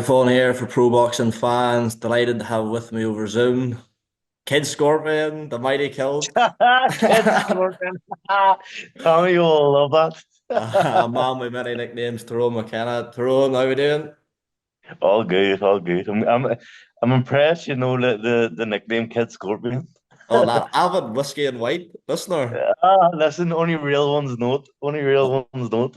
Phone here for pro boxing fans. Delighted to have with me over Zoom Kid Scorpion, the mighty kilt. Kid Scorpion. Tommy, you will love that. A man with many nicknames, Tyrone McKenna. Tyrone, how we doing? All good, all good. I'm impressed. You know the nickname Kid Scorpion. Oh, that avid whiskey and white listener. Listen, only real ones know it. Only real ones know it.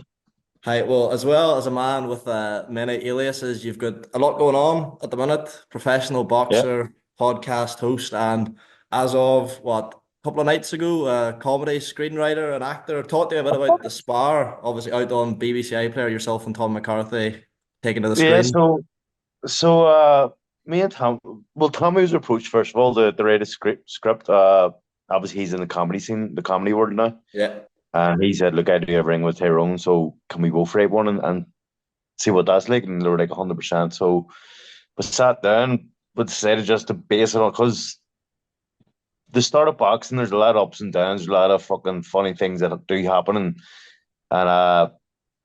Hi, well, as well as a man with many aliases, you've got a lot going on at the minute. Professional Yeah. boxer, podcast host, and as of what, a couple of nights ago, comedy screenwriter and actor. Talk to me a bit about the Spar, obviously out on BBC iPlayer, yourself and Tom McCarthy taking to the Yeah. screen. So me and Tom. Well, Tommy was approached first of all to write a script. Obviously he's in the comedy scene, the comedy world now, Yeah. and he said, "Look, I do everything with Tyrone, so can we go for it one and see what that's like?" And they were like 100%. So we sat down, but decided just to base it on because the start of boxing, there's a lot of ups and downs, a lot of fucking funny things that do happen, and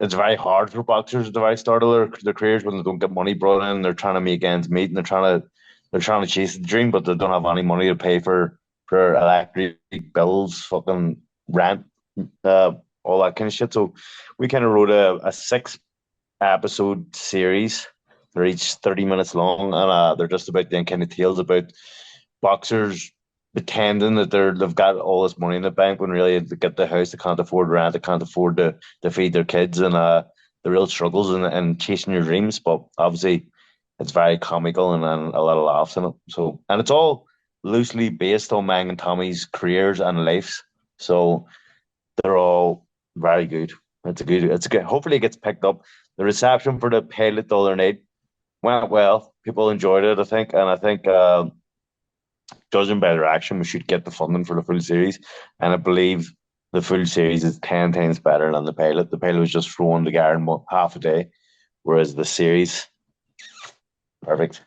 it's very hard for boxers at the very start of their careers when they don't get money brought in. They're trying to make ends meet, and they're trying to chase the dream, but they don't have any money to pay for electric bills, fucking rent, uh, all that kind of shit. So we kind of wrote a six episode series. They're each 30 minutes long, and they're just about the kind of tales about boxers pretending that they've got all this money in the bank when really they get the house, they can't afford rent, they can't afford to feed their kids, and the real struggles and chasing your dreams. But obviously, it's very comical and a lot of laughs in it. So, and it's all loosely based on Mang and Tommy's careers and lives. So they're all very good. It's a good. Hopefully, it gets picked up. The reception for the pilot the other night went well. People enjoyed it, I think, and I think judging by their action, we should get the funding for the full series. And I believe the full series is 10 times better than the pilot. The pilot was just thrown together in half a day, whereas the series, perfect.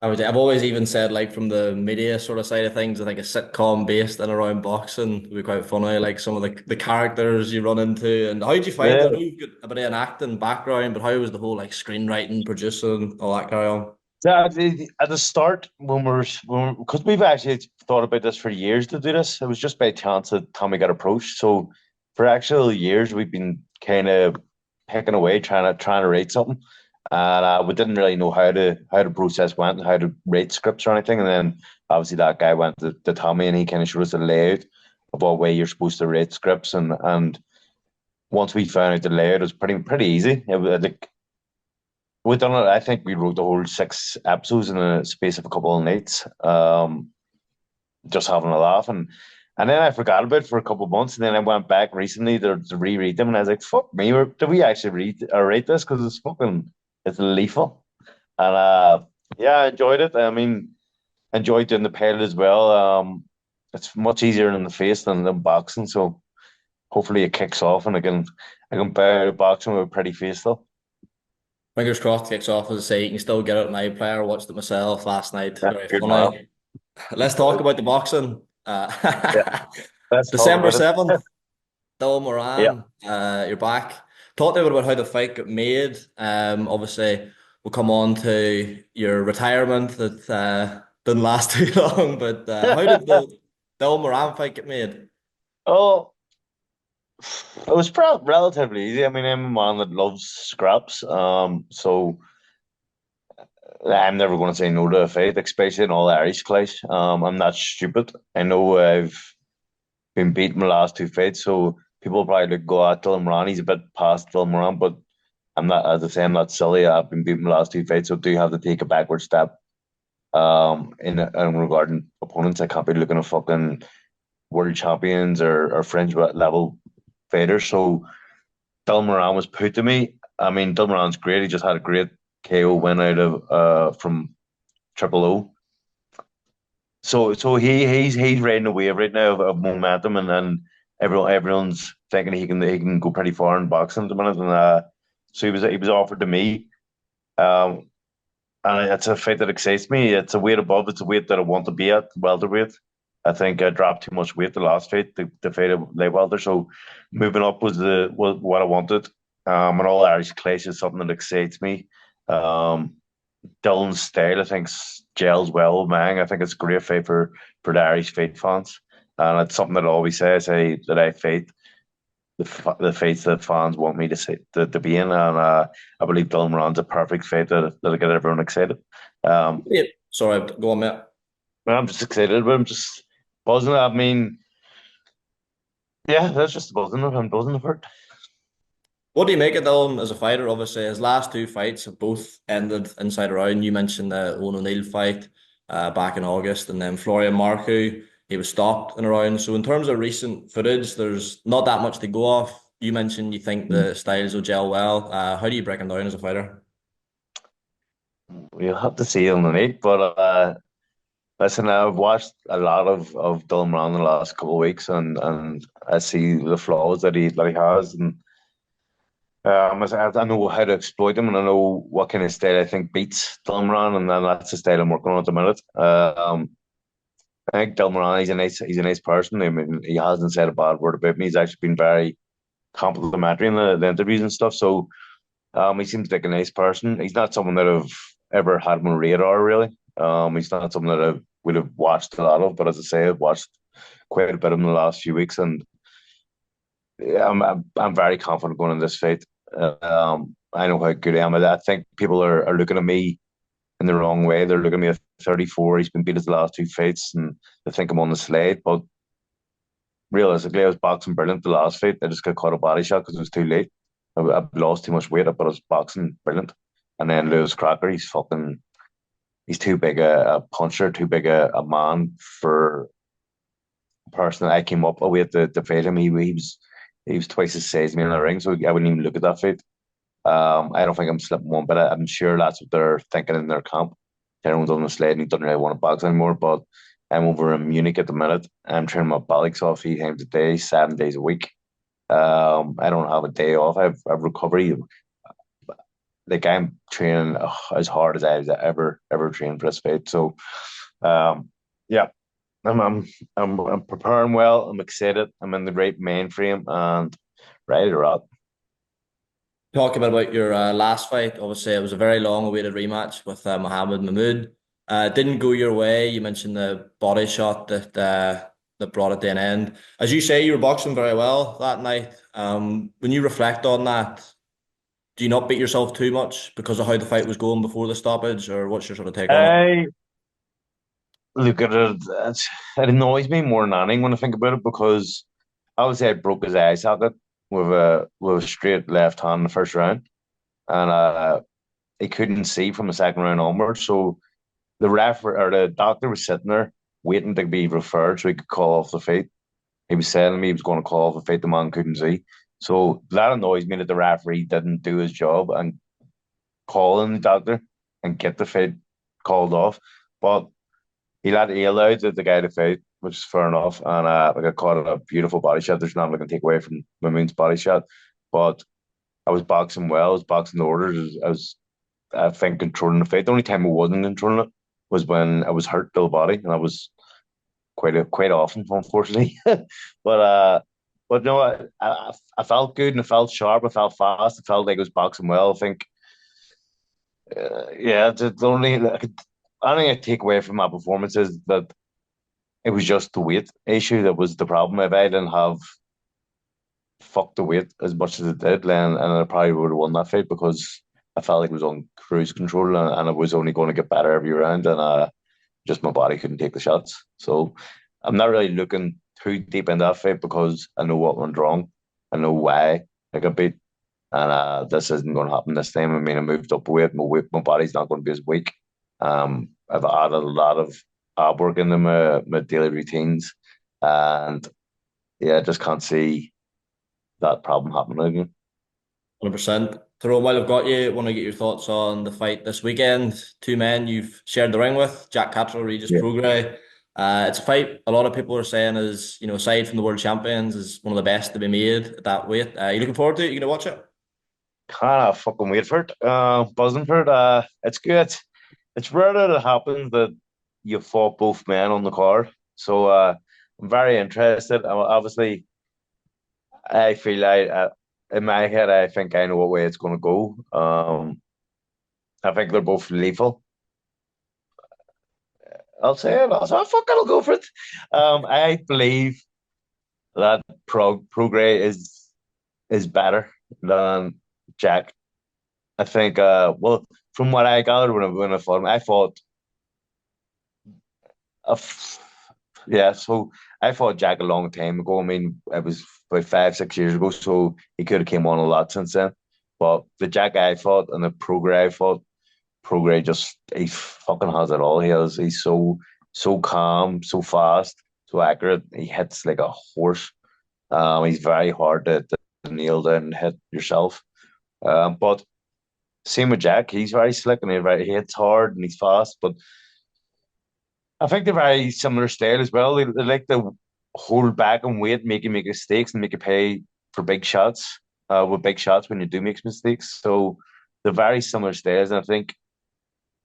I've always even said, like, from the media sort of side of things, I think a sitcom based in around boxing would be quite funny. Like some of the characters you run into, and how did you find it? I Yeah. know you've got a bit of an acting background, but how was the whole like screenwriting, producing, all that carry on? So at the start, because we've actually thought about this for years to do this, it was just by chance that Tommy got approached. So for actual years, we've been kind of picking away, trying to rate something, and we didn't really know how the process went and how to rate scripts or anything. And then obviously that guy went to Tommy, and he kind of showed us the layout of what way you're supposed to rate scripts, and once we found out the layout, it was pretty easy. Like, we done it. I think we wrote the whole six episodes in the space of a couple of nights, just having a laugh, and then I forgot about it for a couple of months, and then I went back recently to reread them, and I was like, "Fuck me, did we actually read or rate this? Because it's lethal." And yeah, I enjoyed it. I mean, enjoyed doing the pilot as well. It's much easier in the face than boxing, so hopefully it kicks off, and I can bear boxing with a pretty face though. Fingers crossed kicks off, as I say. You can still get it on iPlayer. Watched it myself last night. Yeah, Very good man. funny. Let's talk about the boxing. Yeah, let's talk December about it. 7th, Dylan Yeah. Moran, you're back. Talk to me about how the fight got made. Obviously, we'll come on to your retirement that didn't last too long, but how did the Dylan Moran fight get made? Oh, it was relatively easy. I mean, I'm a man that loves scraps. So I'm never going to say no to a fight, especially in all Irish clash. I'm not stupid. I know I've been beaten my last two fights, so people probably like go at Dylan Moran. He's a bit past Dylan Moran, but I'm not, as I say, I'm not silly. I've been beaten my last two fights, so do have to take a backward step. In regarding opponents, I can't be looking at fucking world champions or fringe level fighters. So Dylan Moran was put to me. I mean, Dylan Moran's great. He just had a great KO win out of from Triple O. So he's riding a wave right now of momentum, and everyone's thinking he can go pretty far in boxing at the minute. And so he was offered to me. Um, and it's a fight that excites me. It's a weight above. It's a weight that I want to be at, welterweight. I think I dropped too much weight the last fight to fight a light welter. So moving up was what I wanted. And all Irish clash is something that excites me. Um, Dylan's style, I think, gels well with Mang. I think it's a great fight for the Irish fight fans, and it's something that I always say. I say that I fight the fights that fans want me to see to be in, and I believe Dylan Moran's a perfect fight that'll get everyone excited. Um, Yeah. Sorry, go on, mate. I'm just excited, but I'm just buzzing. I mean, yeah, that's just buzzing. I'm buzzing for it. What do you make of Dylan as a fighter? Obviously, his last two fights have both ended inside a round. You mentioned the Owen O'Neill fight back in August, and then Florian Marku, he was stopped in a round. So, in terms of recent footage, there's not that much to go off. You mentioned you think the styles will gel well. How do you break him down as a fighter? We'll have to see on the night, but listen, I've watched a lot of Dylan Moran the last couple of weeks, and I see the flaws that he has, and I know how to exploit them, and I know what kind of style I think beats Dylan Moran, and then that's the style I'm working on at the minute. I think Dylan Moran, he's a nice person. I mean, he hasn't said a bad word about me. He's actually been very complimentary in the interviews and stuff. So he seems like a nice person. He's not someone that I've ever had on my radar really. He's not someone that I would have watched a lot of, but as I say, I've watched quite a bit of him in the last few weeks, and yeah, I'm very confident going in this fight. I know how good I am. I think people are looking at me in the wrong way. They're looking at me at 34. He's been beat his last two fights, and they think I'm on the slide. But realistically, I was boxing brilliant the last fight. I just got caught a body shot because it was too late. I lost too much weight, but I was boxing brilliant. And then Lewis Crocker, he's too big a puncher, too big a man for a person that I came up with to fight him. He was twice his size as me in the ring, so I wouldn't even look at that fight. I don't think I'm slipping one, but I'm sure that's what they're thinking in their camp. Everyone's on the sled and he doesn't really want to box anymore. But I'm over in Munich at the minute. I'm training my body off 3 times a day, 7 days a week. I don't have a day off. I've recovery. Like I'm training as hard as I've ever trained for this fight. So, yeah, I'm I'm I'm preparing well. I'm excited. I'm in the right main frame and ready to rock. Talk about your last fight. Obviously, it was a very long-awaited rematch with Mohammed Mahmoud. Didn't go your way. You mentioned the body shot that brought it to an end. As you say, you were boxing very well that night. When you reflect on that, do you not beat yourself too much because of how the fight was going before the stoppage, or what's your sort of take on it? I look at it. It annoys me more than anything when I think about it because obviously I broke his eye socket with a straight left hand in the first round, and he couldn't see from the second round onwards. So the ref or the doctor was sitting there waiting to be referred so he could call off the fight. He was telling me he was going to call off the fight. The man couldn't see. So that annoys me that the referee didn't do his job and call in the doctor and get the fight called off. But he allowed the guy to fight, which is fair enough. And like I caught a beautiful body shot. There's nothing I can take away from Mamoon's body shot. But I was boxing well. I was boxing the orders. I think, controlling the fight. The only time I wasn't controlling it was when I was hurt to the body, and I was quite often, unfortunately. but no, I felt good and I felt sharp. I felt fast. I felt like I was boxing well. I think, yeah, the only I think I take away from my performance is that it was just the weight issue that was the problem. If I didn't have fucked the weight as much as it did, and I probably would have won that fight because I felt like it was on cruise control and it was only going to get better every round, and just my body couldn't take the shots. So I'm not really looking too deep in that fight because I know what went wrong. I know why I got beat, and this isn't going to happen this time. I mean, I moved up weight. My body's not going to be as weak. I've added a lot of ab work into my daily routines, and yeah, I just can't see that problem happening again. 100%. Tyrone, while I've got you, want to get your thoughts on the fight this weekend. Two men you've shared the ring with, Jack Catterall, Regis Yeah. Prograis. It's a fight a lot of people are saying is, aside from the world champions, is one of the best to be made at that weight. You looking forward to it? You gonna watch it? Can't fucking wait for it. Buzzing for it. It's good. It's rare that it happens that you fought both men on the card. So I'm very interested. Obviously, I feel in my head, I think I know what way it's going to go. I think they're both lethal. I'll say it. I'll go for it. I believe that Prograis is better than Jack. I think. Well, from what I gathered when I fought him, I fought a f- yeah. So I fought Jack a long time ago. I mean, it was about 5, 6 years ago. So he could have came on a lot since then. But the Jack I fought and the Prograis I fought, Prograis just he fucking has it all. He's so calm, so fast, so accurate. He hits like a horse. He's very hard to nail down and hit yourself. But same with Jack. He's very slick and he hits hard and he's fast. But I think they're very similar style as well. They like to hold back and wait, make you make mistakes and make you pay for big shots. With big shots when you do make mistakes. So they're very similar styles, and I think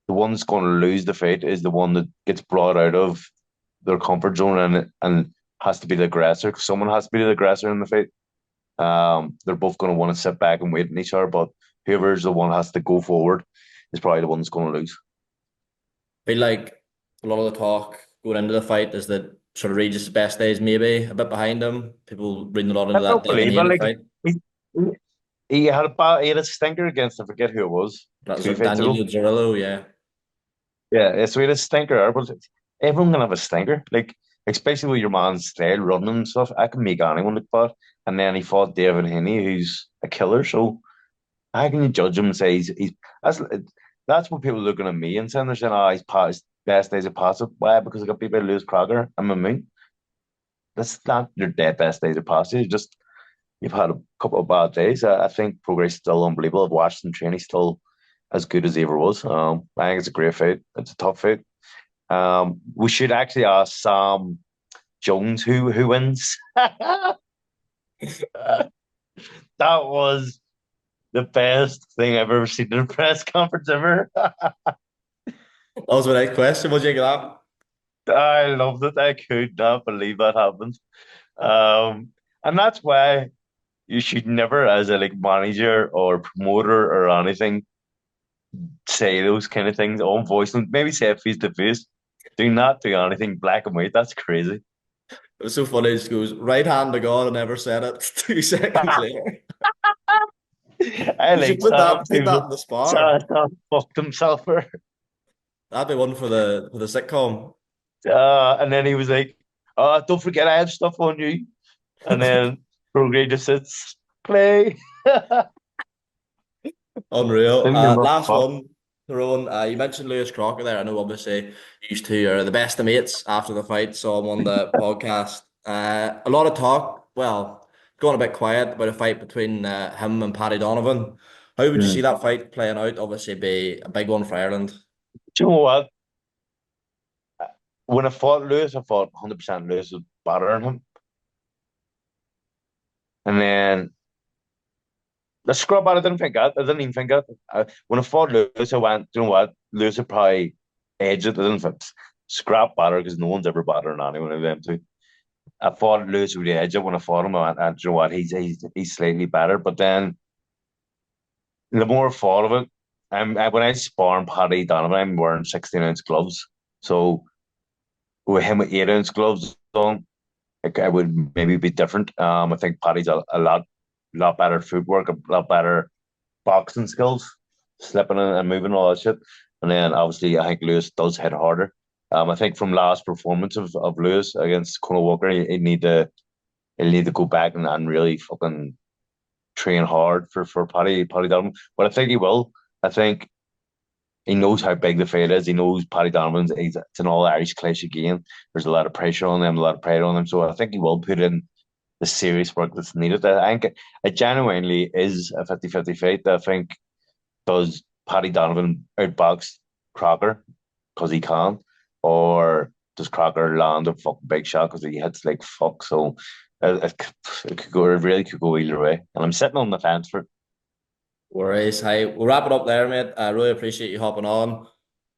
the one that's going to lose the fight is the one that gets brought out of their comfort zone and has to be the aggressor. 'Cause someone has to be the aggressor in the fight. They're both going to want to sit back and wait on each other, but whoever's the one has to go forward is probably the one that's going to lose. Feel like a lot of the talk going into the fight is that sort of Regis' best days maybe a bit behind him. People reading a lot I into that don't Devin believe it. Haney Like fight. he, he had a stinker against I forget who it was That was 2 fights Daniel ago. Luxurillo, yeah. Yeah, so he had a stinker. But everyone can have a stinker. Like especially with your man's style running and stuff. I can make anyone look bad. And then he fought David Haney, who's a killer. So how can you judge him and say he's that's that's what people are looking at me and saying they're saying, oh, he's past best days are past. Why? Because I got people Lewis Crocker. I'm a moon. That's not your dead best days are past. You just you've had a couple of bad days. I think Progress is still unbelievable. I've watched him train. He's still as good as he ever was. I think it's a great fight. It's a tough fight. We should actually ask Sam Jones who wins. That was the best thing I've ever seen in a press conference ever. That was my next question. What do you think of that? I loved it. I could not believe that happened. Um, and that's why you should never, as a like manager or promoter or anything, say those kind of things on voice and maybe say it face to face. Do not do anything black and white. That's crazy. It was so funny. He just goes, right hand to God, I never said it. 2 seconds later. I You should like put Sam. that, take that in the spar. Sam fucked himself for. That'd be one for the sitcom. And then he was like, don't forget I have stuff on you. And then Prograde just sits, play. Unreal. Didn't give a Last fuck. one, Tyrone. You mentioned Lewis Crocker there. I know obviously you two are the best of mates after the fight. Saw him on the podcast. A lot of talk. Well, going a bit quiet about a fight between him and Paddy Donovan. How would you Mm. see that fight playing out? Obviously, be a big one for Ireland. Do you know what? When I fought Lewis, I thought 100% Lewis was better than him. And then the scrub out, I didn't think that. I didn't even think that. When I fought Lewis, I went, you know what? Lewis would probably edge it. I didn't think scrap batter because no one's ever better than anyone of them two. I thought Lewis would edge it when I fought him. I went, you know what? He's slightly better. But then the more I thought of it, when I spar Paddy Donovan, I'm wearing 16-ounce gloves. So with him with 8-ounce gloves on, it would maybe be different. I think Paddy's a lot better footwork, a lot better boxing skills, slipping and moving all that shit. And then obviously I think Lewis does hit harder. I think from last performance of Lewis against Conor Walker, he'll need to go back and really fucking train hard for Paddy Donovan. But I think he will. I think he knows how big the fight is. He knows Paddy Donovan's it's an all Irish clash again. There's a lot of pressure on them, a lot of pride on them. So I think he will put in the serious work that's needed. I think it genuinely is a 50-50 fight. I think does Paddy Donovan outbox Crocker because he can, or does Crocker land a fucking big shot because he hits like fuck? So it could go, it really could go either way. And I'm sitting on the fence for it. Worries. Hi, we'll wrap it up there, mate. I really appreciate you hopping on.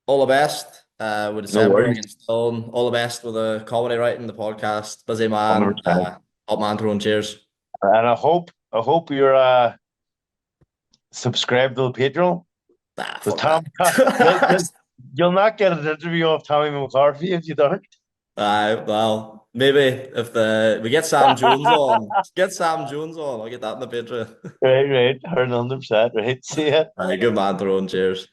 All the best with No December worries, against Stone. All the best with the comedy writing, the podcast. Busy man. 100%. Top man throwing cheers. And I hope you're subscribed to the Patreon. Nah, Because fuck that. you'll not get an interview of Tommy McCarthy if you don't. Well, maybe if we get Sam Jones on, get Sam Jones on, I'll get that in the Patreon. Right, right. 100%. Right. See ya. Good man, Tyrone. Cheers.